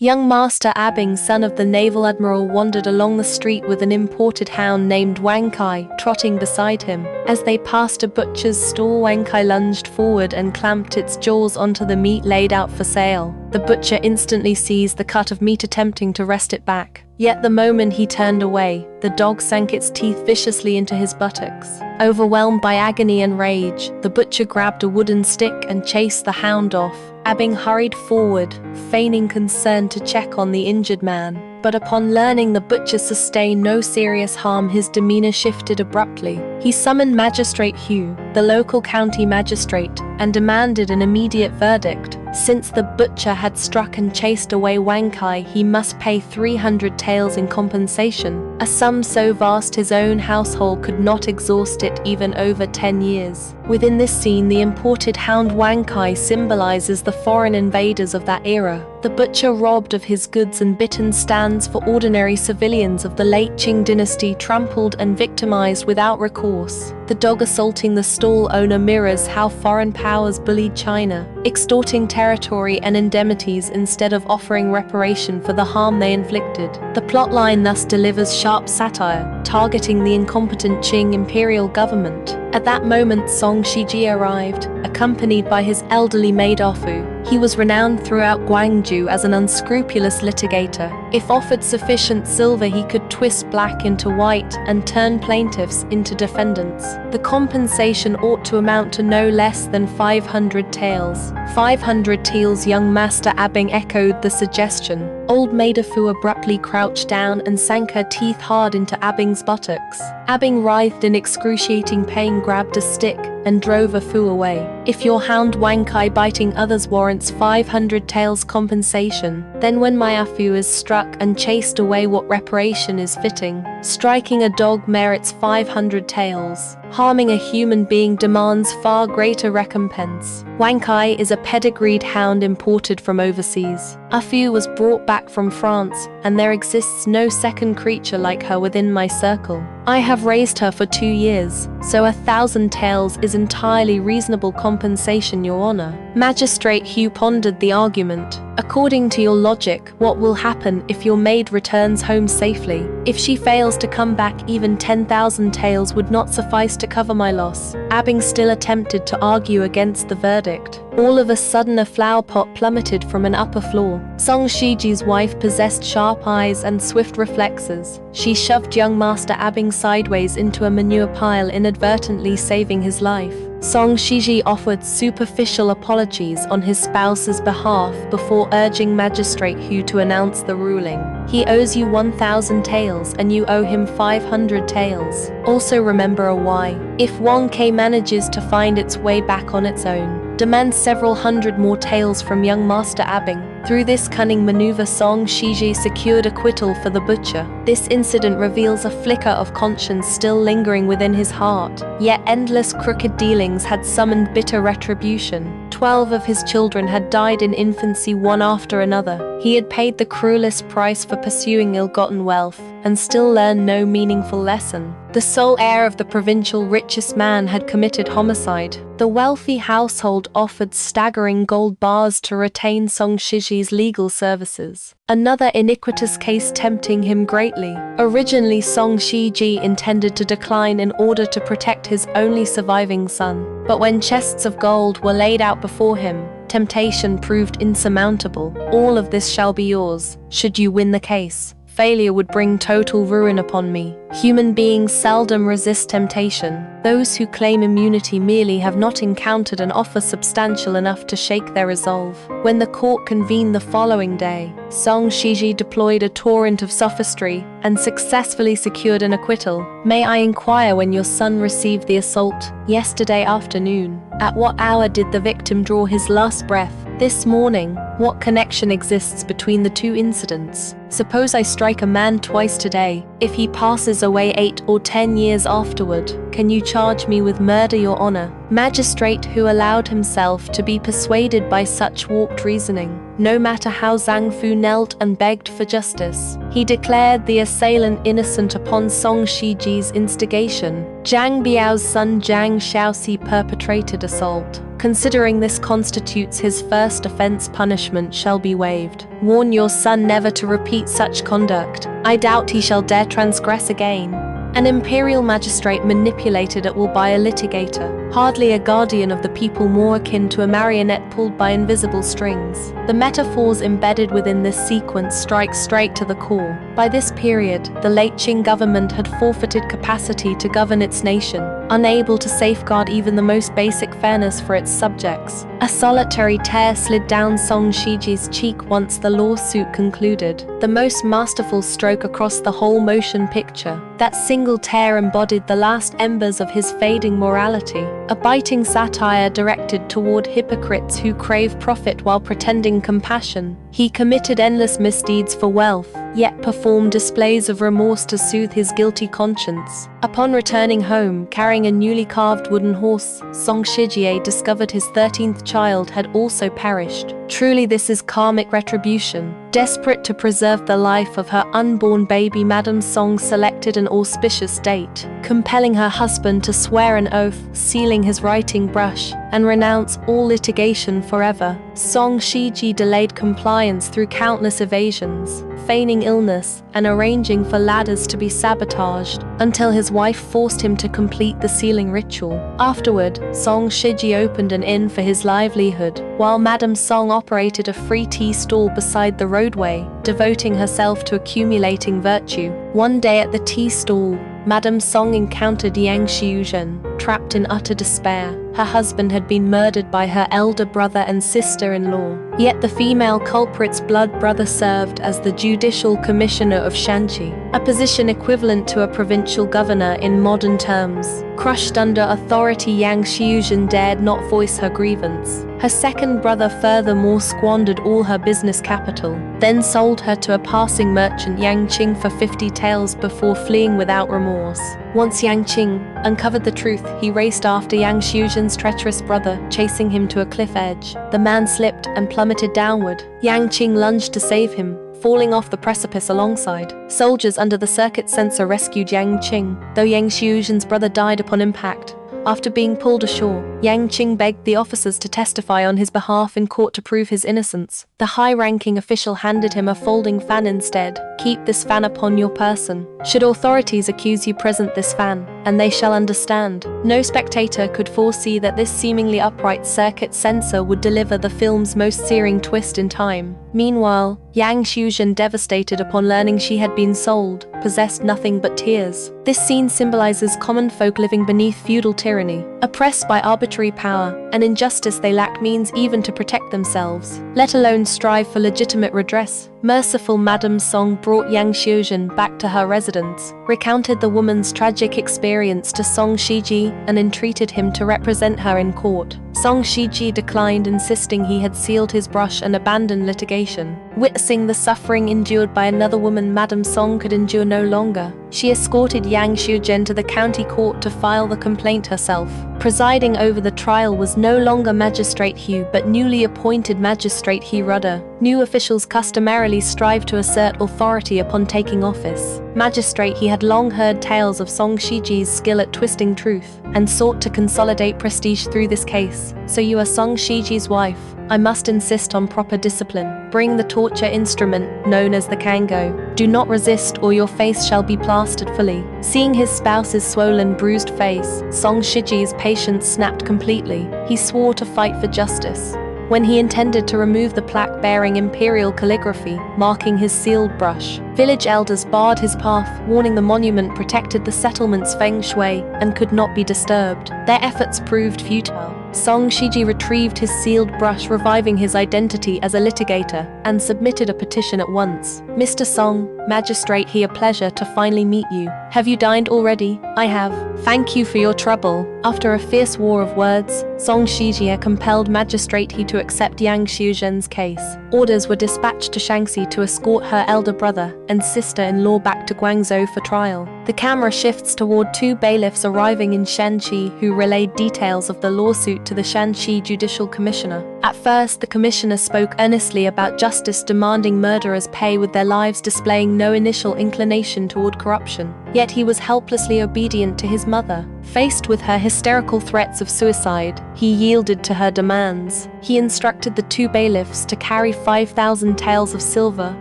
Young Master Abing, son of the naval admiral, wandered along the street with an imported hound named Wang Kai trotting beside him. As they passed a butcher's stall, Wang Kai lunged forward and clamped its jaws onto the meat laid out for sale. The butcher instantly seized the cut of meat, attempting to wrest it back. Yet the moment he turned away, the dog sank its teeth viciously into his buttocks. Overwhelmed by agony and rage, the butcher grabbed a wooden stick and chased the hound off. Abing hurried forward, feigning concern to check on the injured man. But upon learning the butcher sustained no serious harm, his demeanor shifted abruptly. He summoned Magistrate Hugh, the local county magistrate, and demanded an immediate verdict. Since the butcher had struck and chased away Wang Kai, he must pay 300 taels in compensation, a sum so vast his own household could not exhaust it even over 10 years. Within this scene, the imported hound Wang Kai symbolizes the foreign invaders of that era. The butcher, robbed of his goods and bitten, stands for ordinary civilians of the late Qing dynasty, trampled and victimized without recourse. The dog assaulting the stall owner mirrors how foreign powers bullied China, extorting territory and indemnities instead of offering reparation for the harm they inflicted. The plotline thus delivers sharp satire, targeting the incompetent Qing imperial government. At that moment, Song Shiji arrived, accompanied by his elderly maid Ofu. He was renowned throughout Guangzhou as an unscrupulous litigator. If offered sufficient silver, he could twist black into white and turn plaintiffs into defendants. The compensation ought to amount to no less than 500 taels. 500 taels. Young Master Abing echoed the suggestion. Old maid Ofu abruptly crouched down and sank her teeth hard into Abing's buttocks. Abing writhed in excruciating pain, grabbed a stick, and drove Ofu away. If your hound Wang Kai biting others warrants 500 taels compensation, then when my Ofu is struck and chased away, what reparation is fitting? Striking a dog merits 500 taels. Harming a human being demands far greater recompense. Wang Kai is a pedigreed hound imported from overseas. Ofu was brought back from France, and there exists no second creature like her within my circle. I have raised her for 2 years, so 1,000 taels is entirely reasonable compensation, Your Honor. Magistrate Hugh pondered the argument. According to your logic, what will happen if your maid returns home safely? If she fails to come back, even 10,000 taels would not suffice to cover my loss. Abing still attempted to argue against the verdict. All of a sudden, a flower pot plummeted from an upper floor. Song Shiji's wife possessed sharp eyes and swift reflexes. She shoved young Master Abing sideways into a manure pile, inadvertently saving his life. Song Shiji offered superficial apologies on his spouse's behalf before urging Magistrate Hugh to announce the ruling. He owes you 1,000 taels and you owe him 500 taels. Also remember a Y. If Wang Kai manages to find its way back on its own, demand several hundred more taels from young Master Abing. Through this cunning maneuver, Song Shiji secured acquittal for the butcher. This incident reveals a flicker of conscience still lingering within his heart. Yet endless crooked dealings had summoned bitter retribution. 12 of his children had died in infancy, one after another. He had paid the cruelest price for pursuing ill-gotten wealth, and still learned no meaningful lesson. The sole heir of the provincial richest man had committed homicide. The wealthy household offered staggering gold bars to retain Song Shiji's legal services. Another iniquitous case tempting him greatly. Originally, Song Shiji intended to decline in order to protect his only surviving son. But when chests of gold were laid out before him, temptation proved insurmountable. All of this shall be yours, should you win the case. Failure would bring total ruin upon me. Human beings seldom resist temptation. Those who claim immunity merely have not encountered an offer substantial enough to shake their resolve. When the court convened the following day, Song Shiji deployed a torrent of sophistry and successfully secured an acquittal. May I inquire when your son received the assault? Yesterday afternoon. At what hour did the victim draw his last breath? This morning. What connection exists between the two incidents? Suppose I strike a man twice today. If he passes away 8 or 10 years afterward, can you charge me with murder, Your Honor? Magistrate Who allowed himself to be persuaded by such warped reasoning. No matter how Zhang Fu knelt and begged for justice, he declared the assailant innocent upon Song Shiji's instigation. Zhang Biao's son Zhang Shaoxi perpetrated assault. Considering this constitutes his first offense, punishment shall be waived. Warn your son never to repeat such conduct. I doubt he shall dare transgress again. An imperial magistrate manipulated at will by a litigator, hardly a guardian of the people, more akin to a marionette pulled by invisible strings. The metaphors embedded within this sequence strike straight to the core. By this period, the late Qing government had forfeited capacity to govern its nation, unable to safeguard even the most basic fairness for its subjects. A solitary tear slid down Song Shiji's cheek once the lawsuit concluded, the most masterful stroke across the whole motion picture. That single tear embodied the last embers of his fading morality, a biting satire directed toward hypocrites who crave profit while pretending compassion. He committed endless misdeeds for wealth, yet performed displays of remorse to soothe his guilty conscience. Upon returning home, carrying a newly carved wooden horse, Song Shijie discovered his 13th child had also perished. Truly, this is karmic retribution. Desperate to preserve the life of her unborn baby, Madame Song selected an auspicious date, compelling her husband to swear an oath, sealing his writing brush, and renounce all litigation forever. Song Shiji delayed compliance through countless evasions, feigning illness, and arranging for ladders to be sabotaged, until his wife forced him to complete the sealing ritual. Afterward, Song Shiji opened an inn for his livelihood, while Madame Song operated a free tea stall beside the roadway, devoting herself to accumulating virtue. One day at the tea stall, Madame Song encountered Yang Xiuzhen, trapped in utter despair. Her husband had been murdered by her elder brother and sister-in-law. Yet the female culprit's blood brother served as the judicial commissioner of Shanxi, a position equivalent to a provincial governor in modern terms. Crushed under authority, Yang Xiuzhen dared not voice her grievance. Her second brother furthermore squandered all her business capital, then sold her to a passing merchant, Yang Qing, for 50 taels before fleeing without remorse. Once Yang Qing uncovered the truth, he raced after Yang Xiuzhen's treacherous brother, chasing him to a cliff edge. The man slipped and plummeted downward. Yang Qing lunged to save him, falling off the precipice alongside. Soldiers under the circuit sensor rescued Yang Qing, though Yang Xiuzhen's brother died upon impact. After being pulled ashore, Yang Qing begged the officers to testify on his behalf in court to prove his innocence. The high-ranking official handed him a folding fan instead. Keep this fan upon your person. Should authorities accuse you, present this fan, and they shall understand. No spectator could foresee that this seemingly upright circuit sensor would deliver the film's most searing twist in time. Meanwhile, Yang Xiuzhen, devastated upon learning she had been sold, possessed nothing but tears. This scene symbolizes common folk living beneath feudal tyranny, oppressed by arbitrary power and injustice. They lacked means even to protect themselves, let alone strive for legitimate redress. Merciful Madame Song brought Yang Xiuzhen back to her residence, recounted the woman's tragic experience to Song Shiji, and entreated him to represent her in court. Song Shiji declined, insisting he had sealed his brush and abandoned litigation. Witnessing the suffering endured by another woman, Madame Song could endure no longer. She escorted Yang Xiuzhen to the county court to file the complaint herself. Presiding over the trial was no longer Magistrate Hu, but newly appointed Magistrate He Rudder. New officials customarily strive to assert authority upon taking office. Magistrate He had long heard tales of Song Shiji's skill at twisting truth, and sought to consolidate prestige through this case. So you are Song Shiji's wife. I must insist on proper discipline. Bring the torture instrument, known as the Kango. Do not resist, or your face shall be plastered fully. Seeing his spouse's swollen, bruised face, Song Shiji's patience snapped completely. He swore to fight for justice. When he intended to remove the plaque bearing imperial calligraphy, marking his sealed brush, village elders barred his path, warning the monument protected the settlement's feng shui and could not be disturbed. Their efforts proved futile. Song Shiji retrieved his sealed brush, reviving his identity as a litigator, and submitted a petition at once. Mr. Song, Magistrate He, a pleasure to finally meet you. Have you dined already? I have. Thank you for your trouble. After a fierce war of words, Song Shiji compelled Magistrate He to accept Yang Xiuzhen's case. Orders were dispatched to Shanxi to escort her elder brother and sister-in-law back to Guangzhou for trial. The camera shifts toward two bailiffs arriving in Shanxi, who relayed details of the lawsuit to the Shanxi Judicial Commissioner. At first, the commissioner spoke earnestly about justice, demanding murderers pay with their lives, displaying no initial inclination toward corruption. yet he was helplessly obedient to his mother. Faced with her hysterical threats of suicide, he yielded to her demands. He instructed the 2 bailiffs to carry 5,000 taels of silver,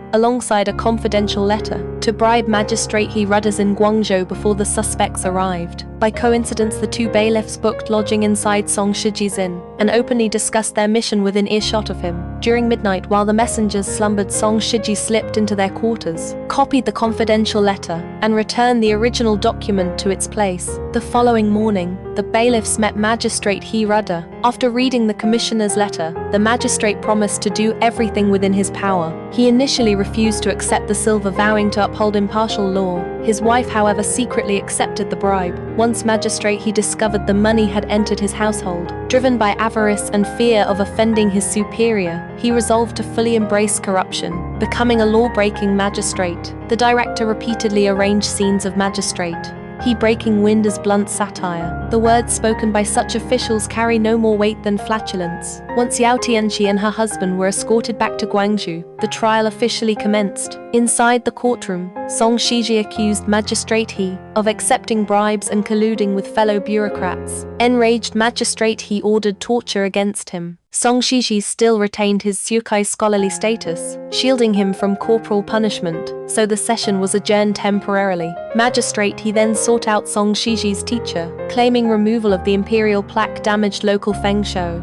alongside a confidential letter, to bribe Magistrate He Rudders in Guangzhou before the suspects arrived. By coincidence, the 2 bailiffs booked lodging inside Song Shiji's inn, and openly discussed their mission within earshot of him. During midnight, while the messengers slumbered, Song Shiji slipped into their quarters, copied the confidential letter, and returned the original document to its place. The following morning, the bailiffs met Magistrate He Rudder. After reading the commissioner's letter, the magistrate promised to do everything within his power. He initially refused to accept the silver, vowing to uphold impartial law. His wife, however, secretly accepted the bribe. Once magistrate, he discovered the money had entered his household. Driven by avarice and fear of offending his superior, he resolved to fully embrace corruption, becoming a law-breaking magistrate. The director repeatedly arranged scenes of magistrate he breaking wind as blunt satire. The words spoken by such officials carry no more weight than flatulence. Once Yao Tianqi and her husband were escorted back to Guangzhou, the trial officially commenced. Inside the courtroom, Song Shiji accused Magistrate He of accepting bribes and colluding with fellow bureaucrats. Enraged, Magistrate He ordered torture against him. Song Shiji still retained his Sukai scholarly status, shielding him from corporal punishment, so the session was adjourned temporarily. Magistrate He then sought out Song Shiji's teacher, claiming removal of the imperial plaque damaged local feng shou.